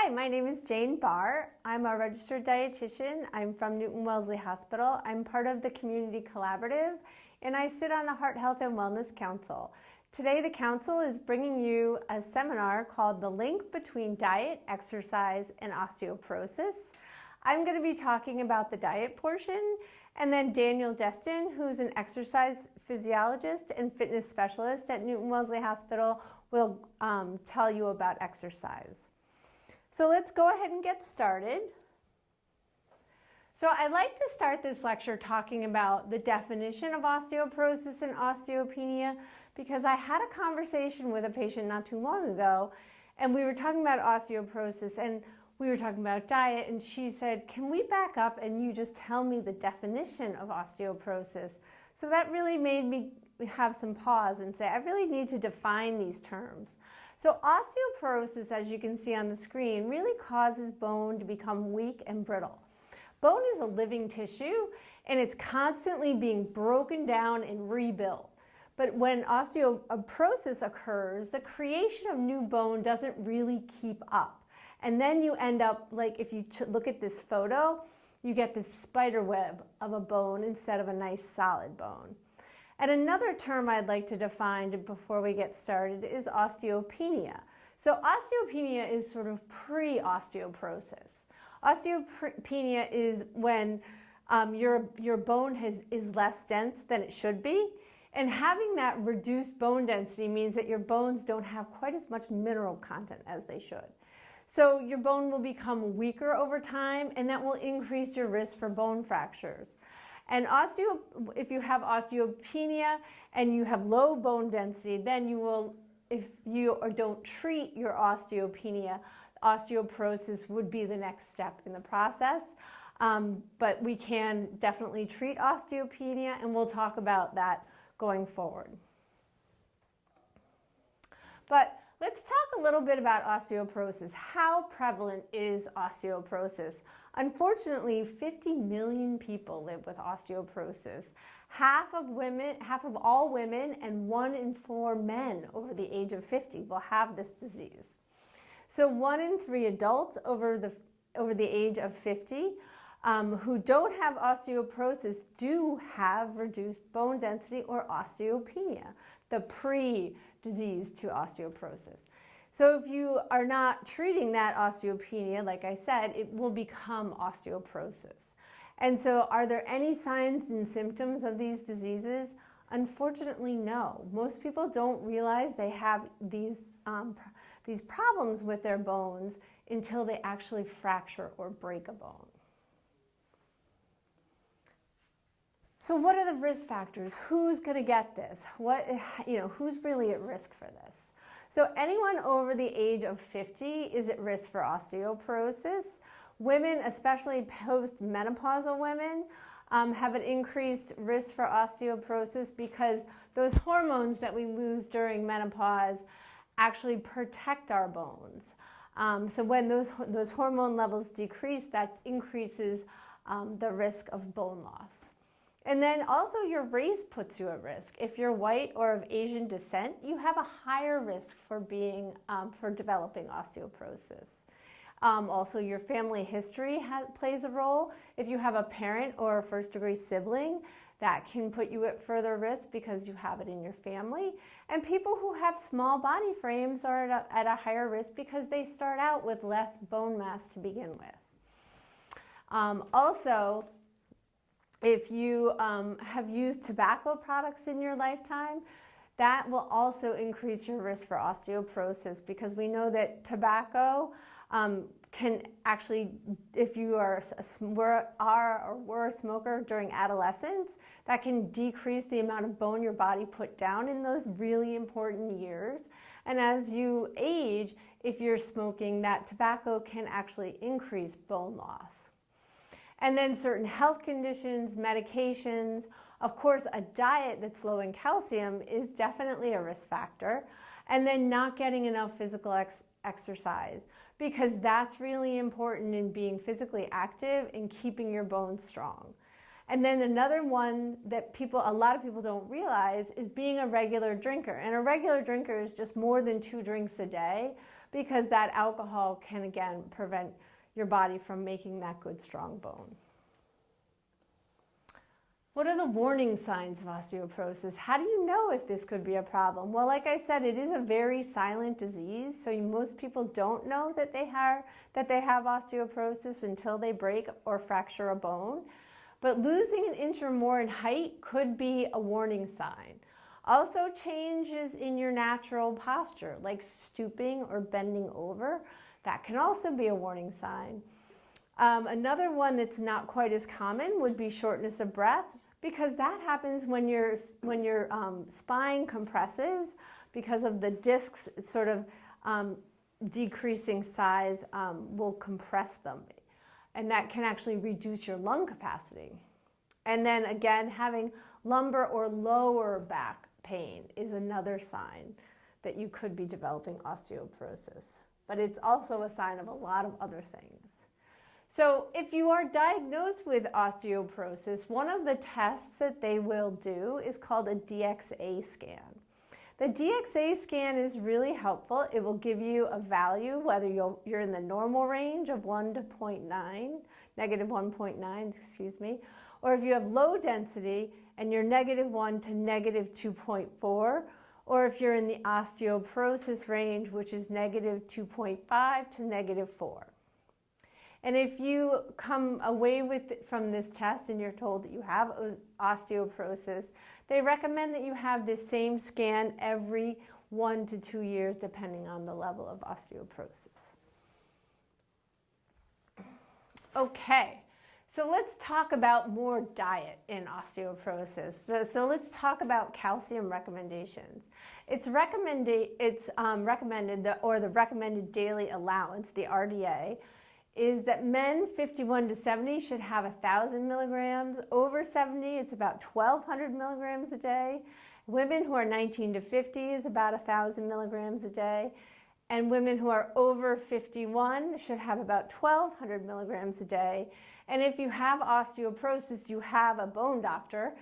Hi, my name is Jane Barr. I'm a registered dietitian. I'm from Newton-Wellesley Hospital. I'm part of the Community Collaborative, and I sit on the Heart, Health, and Wellness Council. Today, the Council is bringing you a seminar called The Link Between Diet, Exercise, and Osteoporosis. I'm going to be talking about the diet portion, and then Daniel Destin, who's an exercise physiologist and fitness specialist at Newton-Wellesley Hospital, will tell you about exercise. So let's go ahead and get started. So I'd like to start this lecture talking about the definition of osteoporosis and osteopenia, because I had a conversation with a patient not too long ago, and we were talking about osteoporosis and we were talking about diet, and she said, can we back up and you just tell me the definition of osteoporosis? So that really made me have some pause and say, I really need to define these terms. So osteoporosis, as you can see on the screen, really causes bone to become weak and brittle. Bone is a living tissue, and it's constantly being broken down and rebuilt. But when osteoporosis occurs, the creation of new bone doesn't really keep up. And then you end up, like if you look at this photo, you get this spider web of a bone instead of a nice solid bone. And another term I'd like to define before we get started is osteopenia. So osteopenia is sort of pre-osteoporosis. Osteopenia is when your bone is less dense than it should be. And having that reduced bone density means that your bones don't have quite as much mineral content as they should. So your bone will become weaker over time, and that will increase your risk for bone fractures. And if you have osteopenia and you have low bone density, then you will, if you don't treat your osteopenia, osteoporosis would be the next step in the process. But we can definitely treat osteopenia, and we'll talk about that going forward. But let's talk a little bit about osteoporosis. How prevalent is osteoporosis? Unfortunately, 50 million people live with osteoporosis. Half of all women and 1 in 4 men over the age of 50 will have this disease. So 1 in 3 adults over the age of 50 who don't have osteoporosis do have reduced bone density or osteopenia, the pre-disease to osteoporosis. So if you are not treating that osteopenia, like I said, it will become osteoporosis. And so are there any signs and symptoms of these diseases? Unfortunately, no. Most people don't realize they have these problems with their bones until they actually fracture or break a bone. So what are the risk factors? Who's going to get this? Who's really at risk for this? So anyone over the age of 50 is at risk for osteoporosis. Women, especially post-menopausal women, have an increased risk for osteoporosis because those hormones that we lose during menopause actually protect our bones. So when those hormone levels decrease, that increases the risk of bone loss. And then also your race puts you at risk. If you're white or of Asian descent, you have a higher risk for developing osteoporosis. Also, your family history plays a role. If you have a parent or a first-degree sibling, that can put you at further risk because you have it in your family. And people who have small body frames are at a higher risk because they start out with less bone mass to begin with. Also, if you have used tobacco products in your lifetime, that will also increase your risk for osteoporosis because we know that tobacco can actually, if you were a smoker during adolescence, that can decrease the amount of bone your body put down in those really important years. And as you age, if you're smoking, that tobacco can actually increase bone loss. And then certain health conditions, medications, of course a diet that's low in calcium is definitely a risk factor. And then not getting enough physical exercise, because that's really important in being physically active and keeping your bones strong. And then another one that a lot of people don't realize is being a regular drinker. And a regular drinker is just more than 2 drinks a day, because that alcohol can, again, prevent your body from making that good, strong bone. What are the warning signs of osteoporosis? How do you know if this could be a problem? Well, like I said, it is a very silent disease, so most people don't know that they have osteoporosis until they break or fracture a bone. But losing an inch or more in height could be a warning sign. Also, changes in your natural posture, like stooping or bending over, that can also be a warning sign. Another one that's not quite as common would be shortness of breath, because that happens when your spine compresses because of the discs sort of decreasing size will compress them. And that can actually reduce your lung capacity. And then again, having lumbar or lower back pain is another sign that you could be developing osteoporosis. But it's also a sign of a lot of other things. So if you are diagnosed with osteoporosis, one of the tests that they will do is called a DXA scan. The DXA scan is really helpful. It will give you a value, whether you're in the normal range of 1 to 0.9, negative 1.9, excuse me, or if you have low density and you're negative 1 to negative 2.4, or if you're in the osteoporosis range, which is negative 2.5 to negative 4. And if you come away from this test and you're told that you have osteoporosis, they recommend that you have this same scan every 1 to 2 years, depending on the level of osteoporosis. Okay, so let's talk about more diet in osteoporosis. So let's talk about calcium recommendations. It's recommended or the recommended daily allowance, the RDA, is that men 51 to 70 should have 1,000 milligrams. Over 70, it's about 1,200 milligrams a day. Women who are 19 to 50 is about 1,000 milligrams a day. And women who are over 51 should have about 1,200 milligrams a day. And if you have osteoporosis, you have a bone doctor,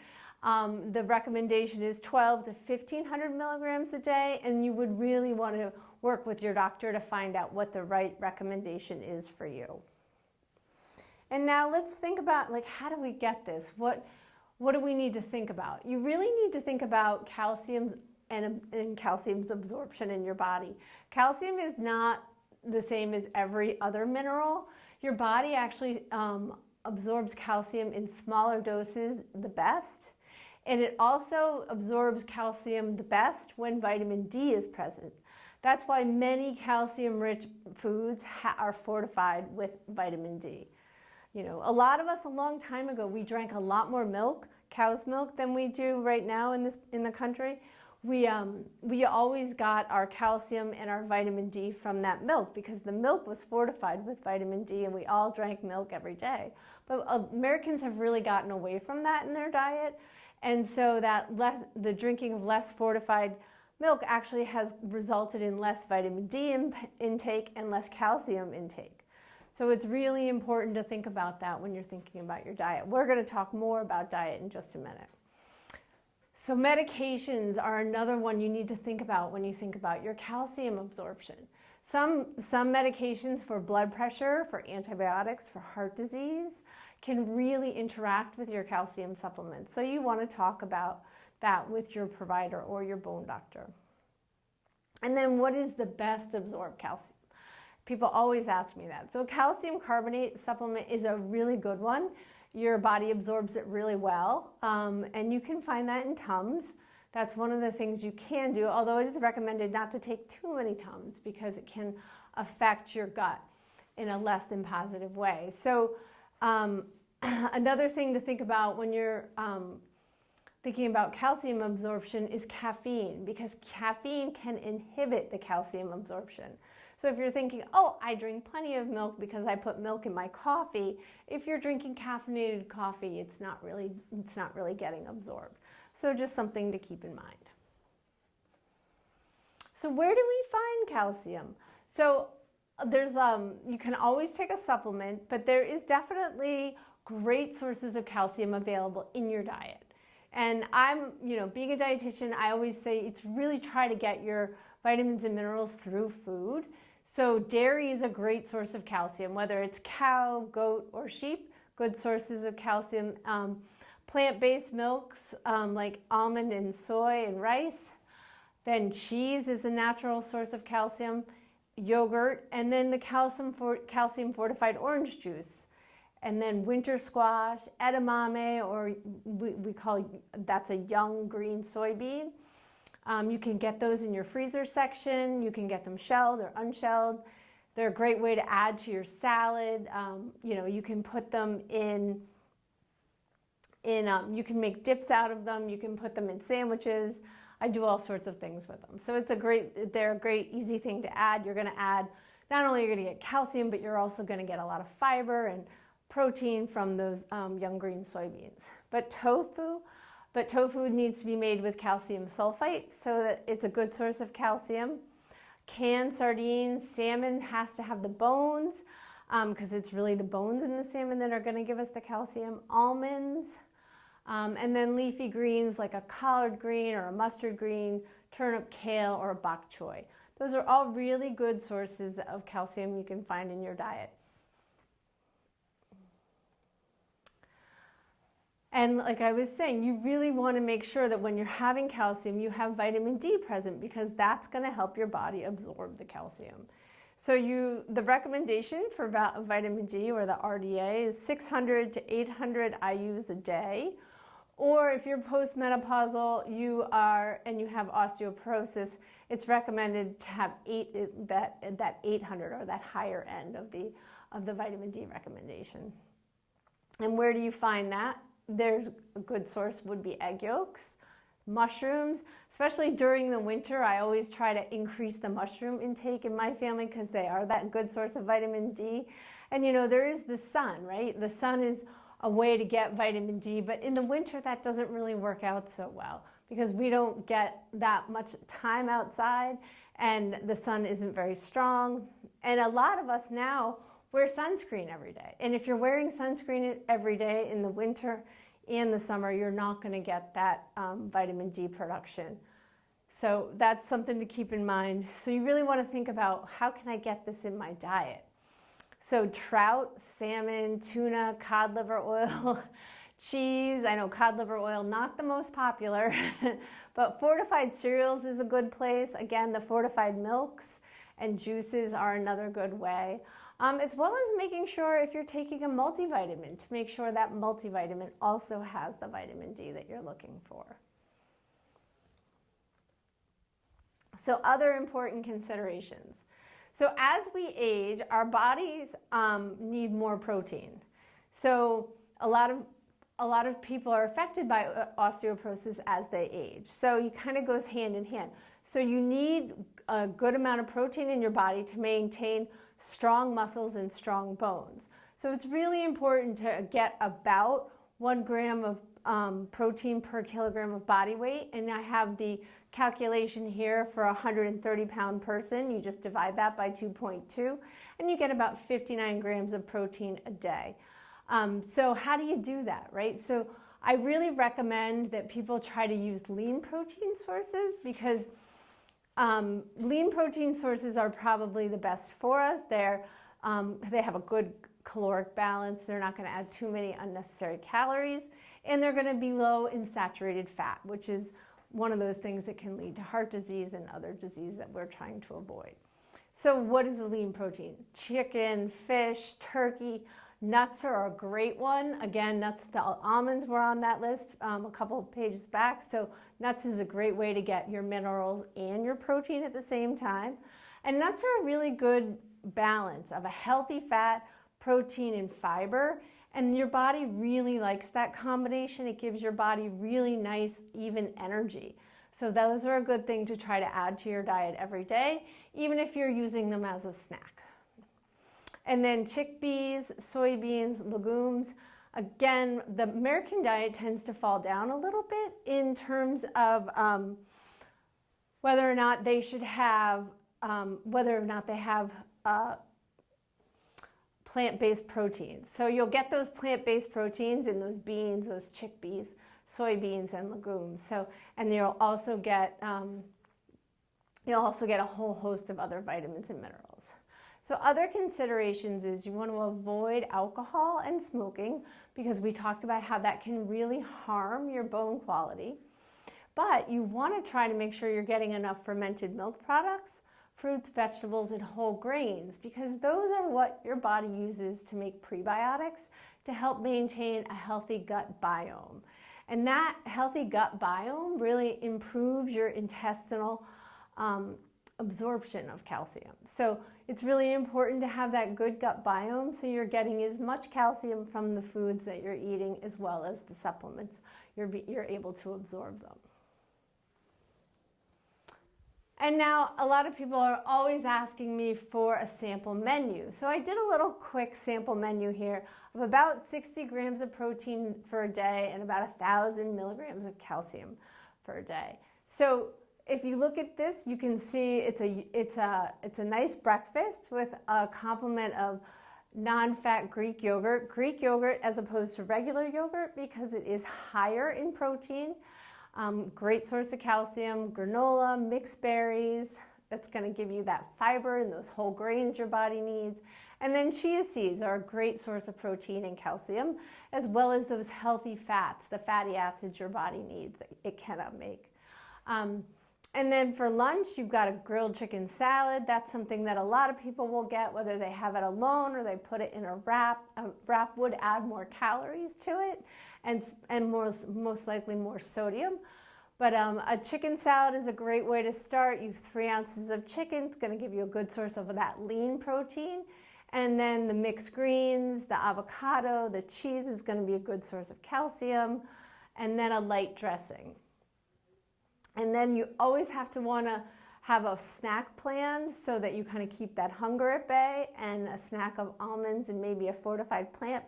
the recommendation is 1,200 to 1,500 milligrams a day, and you would really want to work with your doctor to find out what the right recommendation is for you. And now let's think about, like, how do we get this? What do we need to think about? You really need to think about calcium and calcium's absorption in your body. Calcium is not the same as every other mineral. Your body actually absorbs calcium in smaller doses the best, and it also absorbs calcium the best when vitamin D is present. That's why many calcium-rich foods are fortified with vitamin D. You know, a lot of us a long time ago, we drank a lot more milk, cow's milk, than we do right now in the country. We always got our calcium and our vitamin D from that milk because the milk was fortified with vitamin D, and we all drank milk every day. But Americans have really gotten away from that in their diet, and so the drinking of less fortified milk actually has resulted in less vitamin D intake and less calcium intake. So it's really important to think about that when you're thinking about your diet. We're going to talk more about diet in just a minute. So medications are another one you need to think about when you think about your calcium absorption. Some medications for blood pressure, for antibiotics, for heart disease can really interact with your calcium supplements. So you want to talk about that with your provider or your bone doctor. And then what is the best absorbed calcium? People always ask me that. So calcium carbonate supplement is a really good one. Your body absorbs it really well, and you can find that in Tums. That's one of the things you can do, although it is recommended not to take too many Tums because it can affect your gut in a less than positive way. So another thing to think about when you're thinking about calcium absorption is caffeine, because caffeine can inhibit the calcium absorption. So if you're thinking, oh, I drink plenty of milk because I put milk in my coffee, if you're drinking caffeinated coffee, it's not really getting absorbed. So just something to keep in mind. So where do we find calcium? So there's you can always take a supplement, but there is definitely great sources of calcium available in your diet. And being a dietitian, I always say it's really try to get your vitamins and minerals through food. So dairy is a great source of calcium, whether it's cow, goat, or sheep, good sources of calcium. Plant-based milks like almond and soy and rice. Then cheese is a natural source of calcium, yogurt, and then the calcium fortified orange juice. And then winter squash, edamame, or we call that's a young green soybean. You can get those in your freezer section. You can get them shelled or unshelled. They're a great way to add to your salad. You can put them you can make dips out of them. You can put them in sandwiches. I do all sorts of things with them. So they're a great, easy thing to add. You're going to add, not only are you going to get calcium, but you're also going to get a lot of fiber and protein from those young green soybeans. But tofu needs to be made with calcium sulfite so that it's a good source of calcium. Canned sardines, salmon has to have the bones because it's really the bones in the salmon that are going to give us the calcium. Almonds, and then leafy greens like a collard green or a mustard green, turnip, kale, or a bok choy. Those are all really good sources of calcium you can find in your diet. And like I was saying, you really want to make sure that when you're having calcium, you have vitamin D present because that's going to help your body absorb the calcium. So the recommendation for vitamin D, or the RDA, is 600 to 800 IUs a day. Or if you're postmenopausal, and you have osteoporosis, it's recommended to have that 800 or that higher end of the vitamin D recommendation. And where do you find that? There's a good source would be egg yolks, mushrooms, especially during the winter. I always try to increase the mushroom intake in my family because they are that good source of vitamin D. And there is the sun, right? The sun is a way to get vitamin D, but in the winter that doesn't really work out so well because we don't get that much time outside and the sun isn't very strong. And a lot of us now wear sunscreen every day. And if you're wearing sunscreen every day in the winter and the summer, you're not going to get that vitamin D production. So that's something to keep in mind. So you really want to think about, how can I get this in my diet? So trout, salmon, tuna, cod liver oil, cheese. I know cod liver oil, not the most popular, but fortified cereals is a good place. Again, the fortified milks and juices are another good way. As well as making sure if you're taking a multivitamin, to make sure that multivitamin also has the vitamin D that you're looking for. So other important considerations. So as we age, our bodies need more protein. So a lot of people are affected by osteoporosis as they age. So it kind of goes hand in hand. So you need a good amount of protein in your body to maintain strong muscles and strong bones. So it's really important to get about 1 gram of protein per kilogram of body weight. And I have the calculation here for a 130-pound person. You just divide that by 2.2, and you get about 59 grams of protein a day. So how do you do that, right? So I really recommend that people try to use lean protein sources because lean protein sources are probably the best for us. They have a good caloric balance. They're not going to add too many unnecessary calories, and they're going to be low in saturated fat, which is one of those things that can lead to heart disease and other disease that we're trying to avoid. So what is a lean protein? Chicken, fish, turkey. Nuts are a great one. Again, nuts, the almonds were on that list a couple of pages back. So nuts is a great way to get your minerals and your protein at the same time. And nuts are a really good balance of a healthy fat, protein, and fiber. And your body really likes that combination. It gives your body really nice, even energy. So those are a good thing to try to add to your diet every day, even if you're using them as a snack. And then chickpeas, soybeans, legumes. Again, the American diet tends to fall down a little bit in terms of whether or not they have plant-based proteins. So you'll get those plant-based proteins in those beans, those chickpeas, soybeans, and legumes. So, and you'll also get a whole host of other vitamins and minerals. So other considerations is you want to avoid alcohol and smoking, because we talked about how that can really harm your bone quality. But you want to try to make sure you're getting enough fermented milk products, fruits, vegetables, and whole grains, because those are what your body uses to make prebiotics to help maintain a healthy gut biome. And that healthy gut biome really improves your intestinal absorption of calcium. So it's really important to have that good gut biome so you're getting as much calcium from the foods that you're eating as well as the supplements. You're able to absorb them. And now a lot of people are always asking me for a sample menu. So I did a little quick sample menu here of about 60 grams of protein for a day and about 1,000 milligrams of calcium for a day. So if you look at this, you can see it's a nice breakfast with a complement of non-fat Greek yogurt as opposed to regular yogurt because it is higher in protein. Great source of calcium, granola, mixed berries, that's going to give you that fiber and those whole grains your body needs. And then chia seeds are a great source of protein and calcium, as well as those healthy fats, the fatty acids your body needs that it cannot make. And then for lunch, you've got a grilled chicken salad. That's something that a lot of people will get, whether they have it alone or they put it in a wrap. A wrap would add more calories to it and most likely more sodium. But a chicken salad is a great way to start. You have 3 ounces of chicken. It's going to give you a good source of that lean protein. And then the mixed greens, the avocado, the cheese is going to be a good source of calcium. And then a light dressing. And then you always have to want to have a snack planned so that you kind of keep that hunger at bay, and a snack of almonds and maybe a fortified plant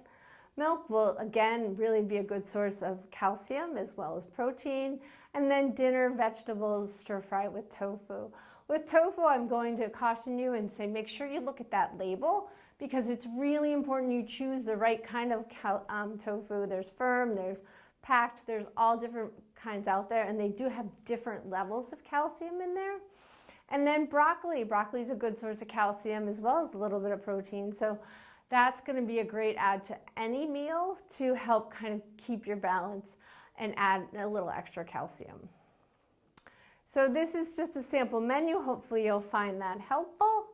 milk will again really be a good source of calcium as well as protein. And then dinner, vegetables, stir fry with tofu. With tofu, I'm going to caution you and say make sure you look at that label, because it's really important you choose the right kind of tofu. There's firm, there's packed, there's all different kinds out there, and they do have different levels of calcium in there. And then broccoli. Broccoli is a good source of calcium as well as a little bit of protein. So that's going to be a great add to any meal to help kind of keep your balance and add a little extra calcium. So this is just a sample menu. Hopefully you'll find that helpful.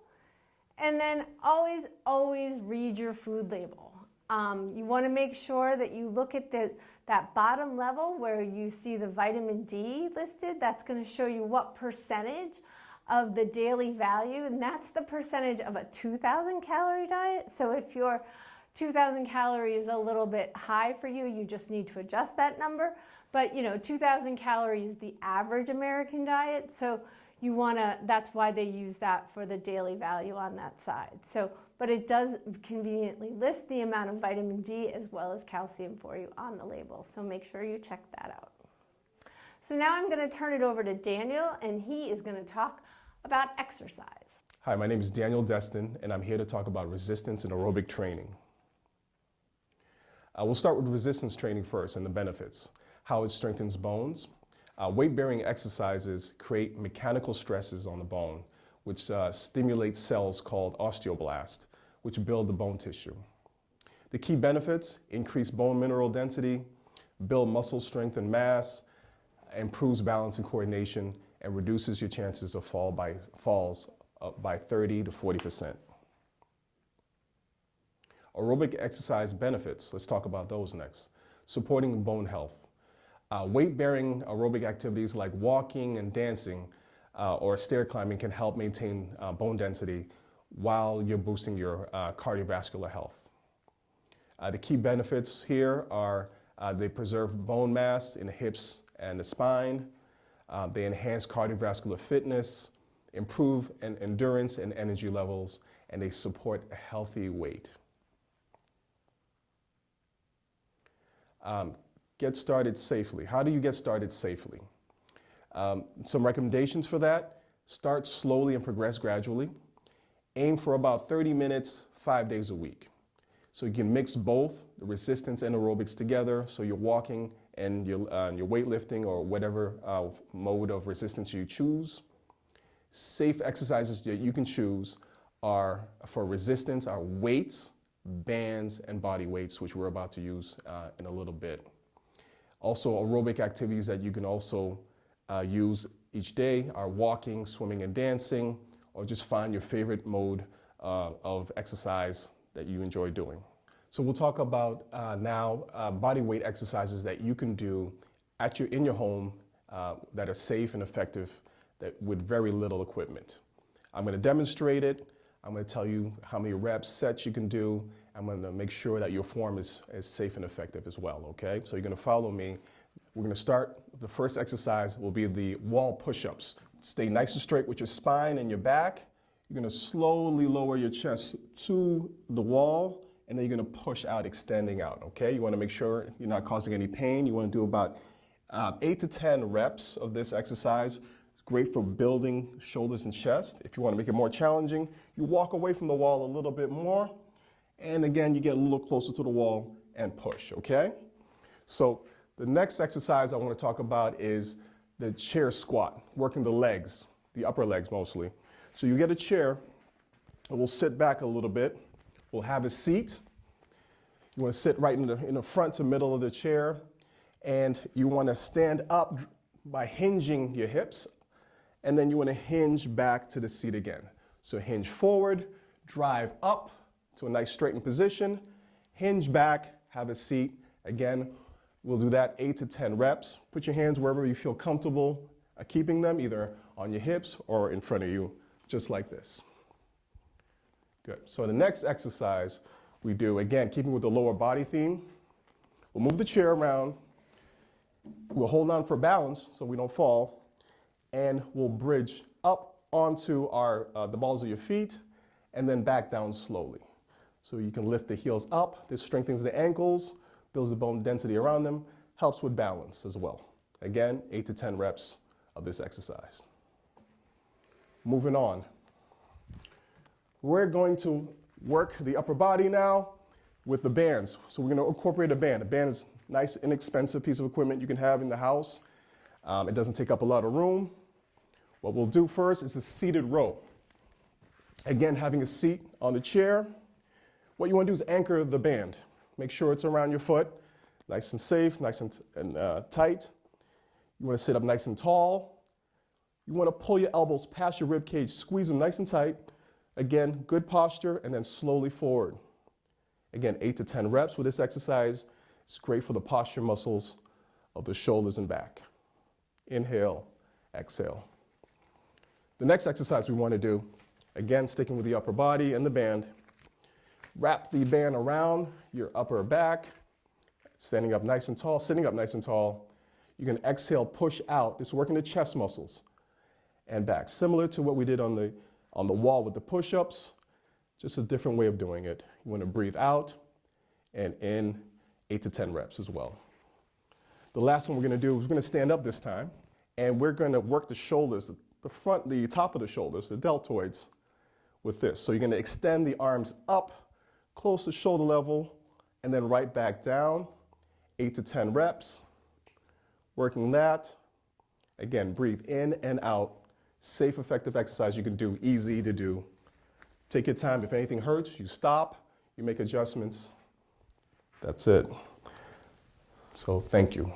And then always read your food label. You want to make sure that you look at that bottom level where you see the vitamin D listed. That's going to show you what percentage of the daily value, and that's the percentage of a 2,000 calorie diet. So if your 2,000 calories is a little bit high for you, you just need to adjust that number. But 2,000 calories is the average American diet. So you want to, that's why they use that for the daily value on that side. So, but it does conveniently list the amount of vitamin D as well as calcium for you on the label. So make sure you check that out. So now I'm going to turn it over to Daniel, and he is going to talk about exercise. Hi, my name is Daniel Destin, and I'm here to talk about resistance and aerobic training. We'll start with resistance training first and the benefits, how it strengthens bones. Weight-bearing exercises create mechanical stresses on the bone, which stimulate cells called osteoblasts, which build the bone tissue. The key benefits: increase bone mineral density, build muscle strength and mass, improves balance and coordination, and reduces your chances of falls by 30 to 40%. Aerobic exercise benefits, let's talk about those next. Supporting bone health. Weight-bearing aerobic activities like walking and dancing or stair climbing can help maintain bone density while you're boosting your cardiovascular health. The key benefits here are they preserve bone mass in the hips and the spine. They enhance cardiovascular fitness, improve endurance and energy levels, and they support a healthy weight. Get started safely. How do you get started safely? Some recommendations for that: start slowly and progress gradually. Aim for about 30 minutes, 5 days a week. So you can mix both the resistance and aerobics together, so you're walking and your weightlifting or whatever mode of resistance you choose. Safe exercises that you can choose are for resistance, are weights, bands, and body weights, which we're about to use in a little bit. Also, aerobic activities that you can also use each day are walking, swimming, and dancing, or just find your favorite mode of exercise that you enjoy doing. So we'll talk about now body weight exercises that you can do in your home that are safe and effective with very little equipment. I'm going to demonstrate it. I'm going to tell you how many reps, sets you can do. I'm going to make sure that your form is safe and effective as well, okay? So you're going to follow me. We're going to start. The first exercise will be the wall push-ups. Stay nice and straight with your spine and your back. You're going to slowly lower your chest to the wall, and then you're going to push out, extending out, okay? You want to make sure you're not causing any pain. You want to do about 8 to 10 reps of this exercise. It's great for building shoulders and chest. If you want to make it more challenging, you walk away from the wall a little bit more, and again, you get a little closer to the wall and push, okay? So the next exercise I want to talk about is the chair squat, working the legs, the upper legs mostly. So you get a chair, and we'll sit back a little bit. We'll have a seat. You want to sit right in the front to middle of the chair, and you want to stand up by hinging your hips, and then you want to hinge back to the seat again. So hinge forward, drive up to a nice straightened position, hinge back, have a seat. Again, we'll do that 8 to 10 reps. Put your hands wherever you feel comfortable keeping them, either on your hips or in front of you, just like this. Good. So the next exercise we do, again, keeping with the lower body theme, we'll move the chair around. We'll hold on for balance so we don't fall, and we'll bridge up onto the balls of your feet and then back down slowly. So you can lift the heels up. This strengthens the ankles, builds the bone density around them, helps with balance as well. Again, 8 to 10 reps of this exercise. Moving on. We're going to work the upper body now with the bands. So we're going to incorporate a band. A band is a nice, inexpensive piece of equipment you can have in the house. It doesn't take up a lot of room. What we'll do first is a seated row. Again, having a seat on the chair. What you want to do is anchor the band. Make sure it's around your foot, nice and safe, nice and tight. You want to sit up nice and tall. You want to pull your elbows past your rib cage, squeeze them nice and tight. Again, good posture, and then slowly forward. Again, 8 to 10 reps with this exercise. It's great for the posture muscles of the shoulders and back. Inhale, exhale. The next exercise we want to do, again, sticking with the upper body and the band. Wrap the band around your upper back, standing up nice and tall, sitting up nice and tall. You can exhale, push out. This is working the chest muscles and back. Similar to what we did on the wall with the push-ups, just a different way of doing it. You want to breathe out and in, 8 to 10 reps as well. The last one we're going to do is we're going to stand up this time, and we're going to work the shoulders, the top of the shoulders, the deltoids, with this. So you're going to extend the arms up, close to shoulder level, and then right back down, 8 to 10 reps. Working that. Again, breathe in and out. Safe, effective exercise you can do, easy to do. Take your time. If anything hurts, you stop, you make adjustments. That's it. So thank you.